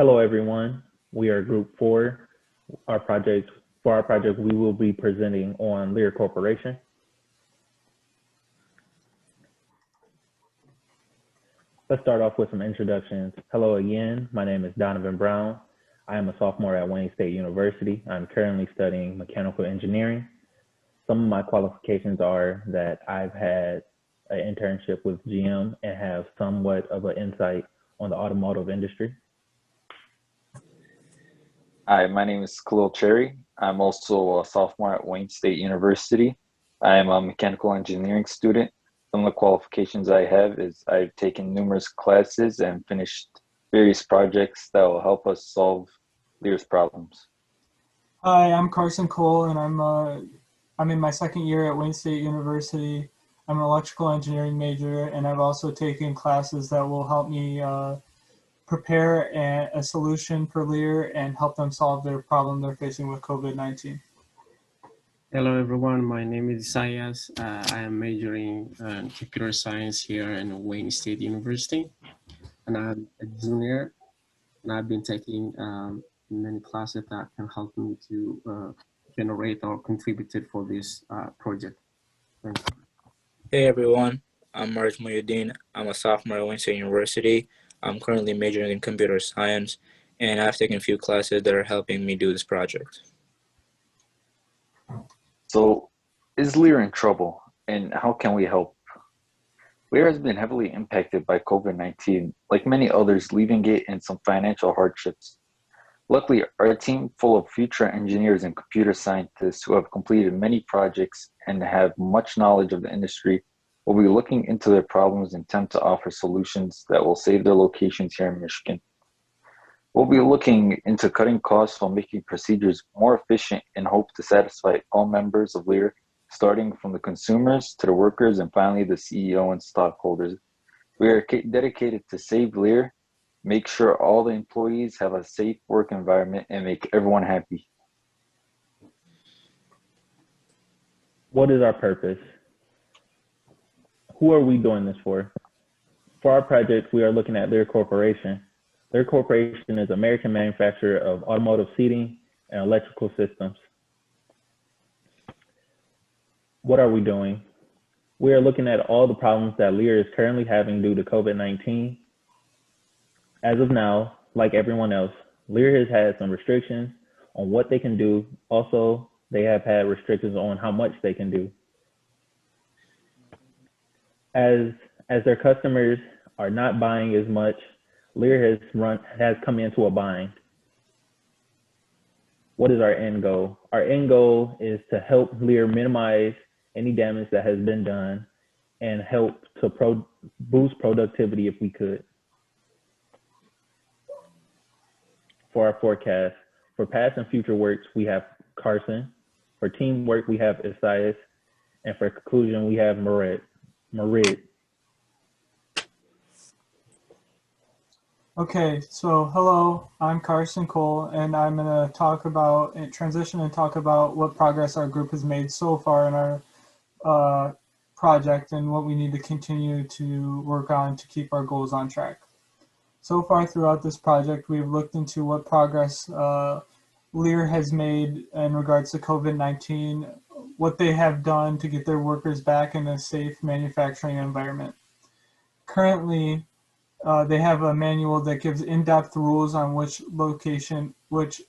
Hello, everyone. We are Group 4. For our project, we will be presenting on Lear Corporation. Let's start off with some introductions. Hello again. My name is Donovan Brown. I am a sophomore at Wayne State University. I'm currently studying mechanical engineering. Some of my qualifications are that I've had an internship with GM and have somewhat of an insight on the automotive industry. Hi, my name is Khalil Cherry. I'm also a sophomore at Wayne State University. I am a mechanical engineering student. Some of the qualifications I have is I've taken numerous classes and finished various projects that will help us solve Lear's problems. Hi, I'm Carson Cole, and I'm in my second year at Wayne State University. I'm an electrical engineering major, and I've also taken classes that will help me prepare a solution for Lear and help them solve their problem they're facing with COVID-19. Hello everyone, my name is Isaias. I am majoring in computer science here in Wayne State University, and I'm a junior, and I've been taking many classes that can help me to generate or contribute for this project. Thanks. Hey everyone, I'm Marj Moyuddin. I'm a sophomore at Wayne State University. I'm currently majoring in computer science, and I've taken a few classes that are helping me do this project. So, is Lear in trouble, and how can we help? Lear has been heavily impacted by COVID-19, like many others, leaving it in some financial hardships. Luckily, our team, full of future engineers and computer scientists who have completed many projects and have much knowledge of the industry, will be looking into their problems and attempt to offer solutions that will save their locations here in Michigan. We'll be looking into cutting costs while making procedures more efficient in hope to satisfy all members of Lear, starting from the consumers to the workers and finally the CEO and stockholders. We are dedicated to save Lear, make sure all the employees have a safe work environment, and make everyone happy. What is our purpose? Who are we doing this for? For our project, we are looking at Lear Corporation. Lear Corporation is an American manufacturer of automotive seating and electrical systems. What are we doing? We are looking at all the problems that Lear is currently having due to COVID-19. As of now, like everyone else, Lear has had some restrictions on what they can do. Also, they have had restrictions on how much they can do. As their customers are not buying as much, Lear has come into a bind. What is our end goal? Our end goal is to help Lear minimize any damage that has been done and help to boost productivity if we could. For our forecast, for past and future works, we have Carson. For teamwork, we have Isaias. And for conclusion, we have Marit. Okay, so hello, I'm Carson Cole, and I'm going to transition and talk about what progress our group has made so far in our project and what we need to continue to work on to keep our goals on track. So far throughout this project, we've looked into what progress Lear has made in regards to COVID-19, what they have done to get their workers back in a safe manufacturing environment. Currently, they have a manual that gives in-depth rules on which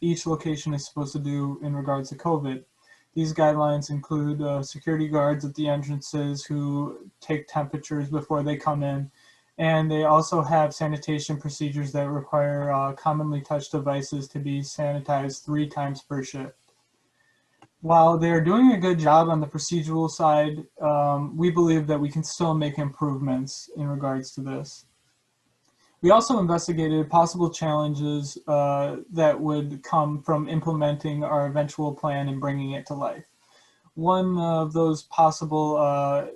each location is supposed to do in regards to COVID. These guidelines include security guards at the entrances who take temperatures before they come in, and they also have sanitation procedures that require commonly touched devices to be sanitized 3 times per shift. While they're doing a good job on the procedural side, we believe that we can still make improvements in regards to this. We also investigated possible challenges that would come from implementing our eventual plan and bringing it to life. One of those possible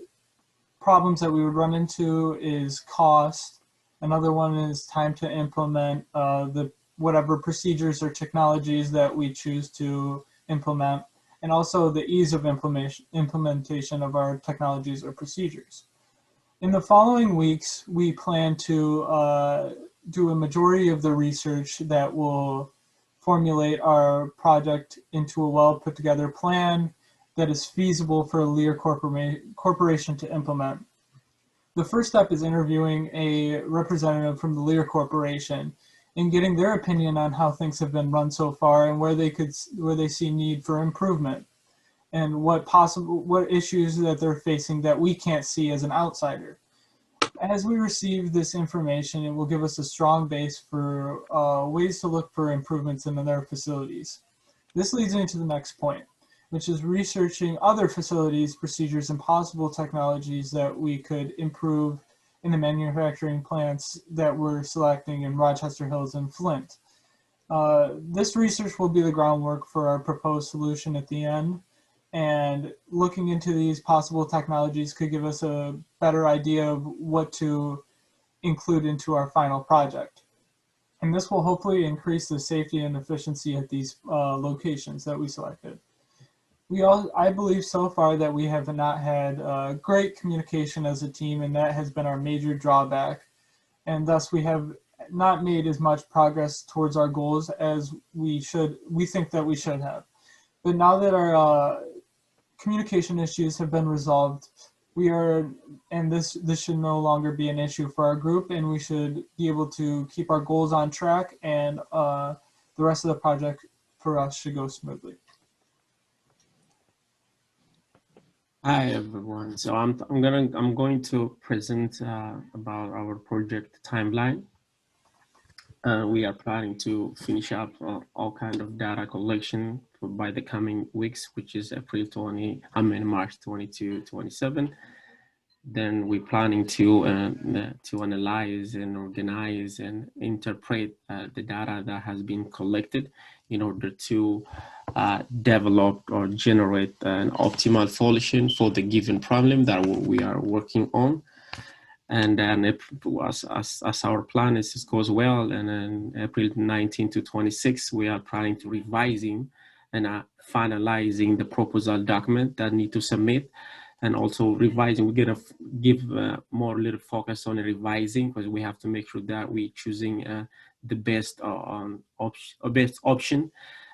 problems that we would run into is cost. Another one is time to implement whatever procedures or technologies that we choose to implement, and also the ease of implementation of our technologies or procedures. In the following weeks, we plan to do a majority of the research that will formulate our project into a well put together plan that is feasible for a Lear corporation to implement. The first step is interviewing a representative from the Lear Corporation and getting their opinion on how things have been run so far and where they see need for improvement and what issues that they're facing that we can't see as an outsider. As we receive this information, it will give us a strong base for ways to look for improvements in their facilities. This leads me to the next point, which is researching other facilities, procedures, and possible technologies that we could improve in the manufacturing plants that we're selecting in Rochester Hills and Flint. This research will be the groundwork for our proposed solution at the end, and looking into these possible technologies could give us a better idea of what to include into our final project. And this will hopefully increase the safety and efficiency at these locations that we selected. I believe so far that we have not had great communication as a team, and that has been our major drawback. And thus we have not made as much progress towards our goals as we think that we should have. But now that our communication issues have been resolved, this should no longer be an issue for our group, and we should be able to keep our goals on track, and the rest of the project for us should go smoothly. Hi everyone. So I'm going to present about our project timeline. We are planning to finish up all kind of data collection by the coming weeks, which is March 22, 27. Then we're planning to analyze and organize and interpret the data that has been collected in order to develop or generate an optimal solution for the given problem that we are working on. And then as our plan goes well, and then April 19 to 26, we are planning to revising and finalizing the proposal document that need to submit, and also revising. We're gonna give more little focus on revising, because we have to make sure that we're choosing the best option,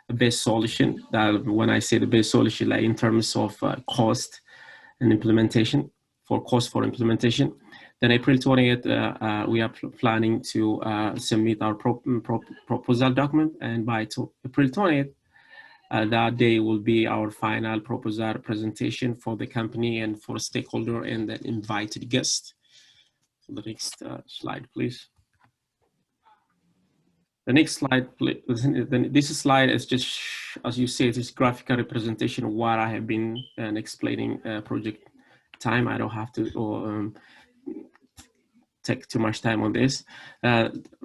the best solution. That when I say the best solution, like in terms of cost and implementation, for implementation. Then April 20th, we are planning to submit our proposal document, and by April 20th, that day will be our final proposal presentation for the company and for stakeholder and the invited guest. So the next slide, please. The next slide, please. This slide is just, as you see, it is graphical representation of what I have been explaining project time. I don't have to take too much time on this.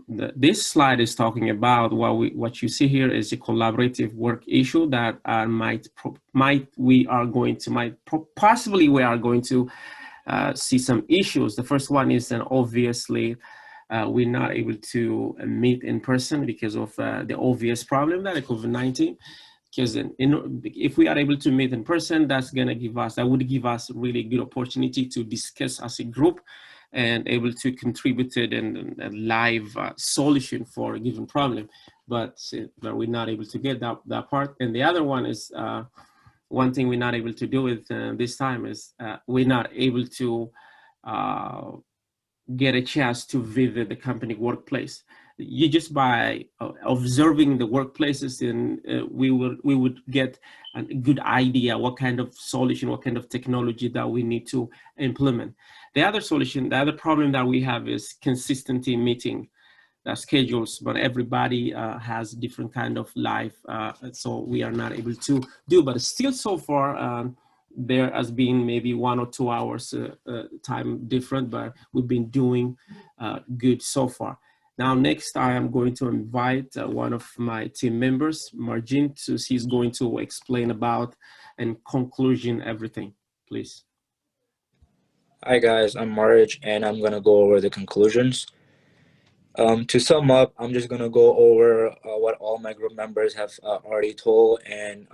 This slide is talking about what you see here is a collaborative work issue that we are going to see some issues. The first one is that obviously we're not able to meet in person because of the obvious problem that is COVID-19. Because if we are able to meet in person, that would give us really good opportunity to discuss as a group and able to contribute to a live solution for a given problem. But we're not able to get that part. And the other one is, one thing we're not able to do with this time is we're not able to get a chance to visit the company workplace. You just by observing the workplaces, and we would get a good idea what kind of solution, what kind of technology that we need to implement. The other problem that we have is consistency meeting schedules, but everybody has different kind of life, so we are not able to do. But still, so far, there has been maybe 1 or 2 hours time different, but we've been doing good so far. Now, next, I am going to invite one of my team members, Margin, he's going to explain about and conclusion everything, please. Hi guys, I'm Marge, and I'm gonna go over the conclusions. To sum up, I'm just gonna go over what all my group members have already told, and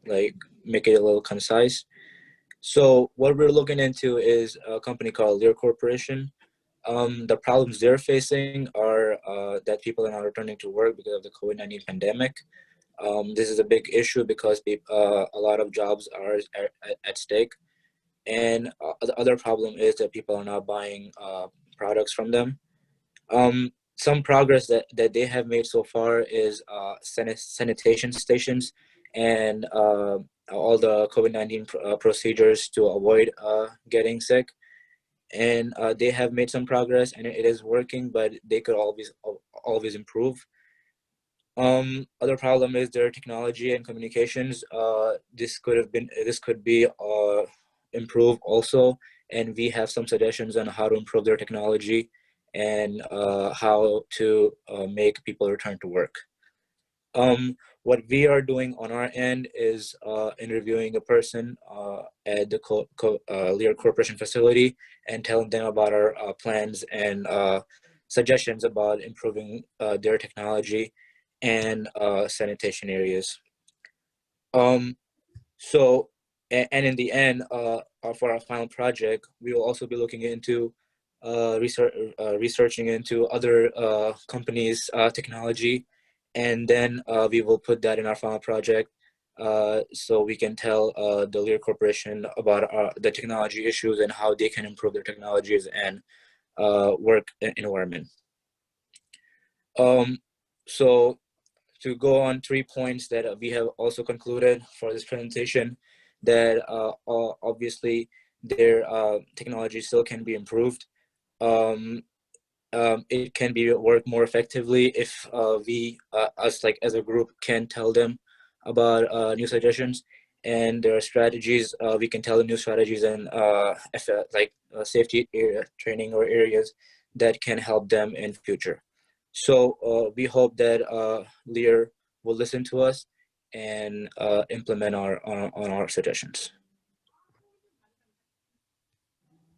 make it a little concise. So what we're looking into is a company called Lear Corporation. The problems they're facing are that people are not returning to work because of the COVID-19 pandemic. This is a big issue because a lot of jobs are at stake. And the other problem is that people are not buying products from them. Some progress that they have made so far is sanitation stations and all the COVID-19 procedures to avoid getting sick. And they have made some progress, and it is working, but they could always improve. Other problem is their technology and communications. This could be improved also, and we have some suggestions on how to improve their technology and how to make people return to work. What we are doing on our end is interviewing a person at the Lear Corporation facility and telling them about our plans and suggestions about improving their technology and sanitation areas. So, and in the end, for our final project, we will also be looking into researching into other companies' technology, and then we will put that in our final project so we can tell the Lear Corporation about the technology issues and how they can improve their technologies and work environment. So to go on 3 points that we have also concluded for this presentation, that obviously their technology still can be improved. It can be worked more effectively if we, us as a group, can tell them about new suggestions, and there are strategies. We can tell them new strategies and safety training or areas that can help them in future. So we hope that Lear will listen to us and implement on our suggestions.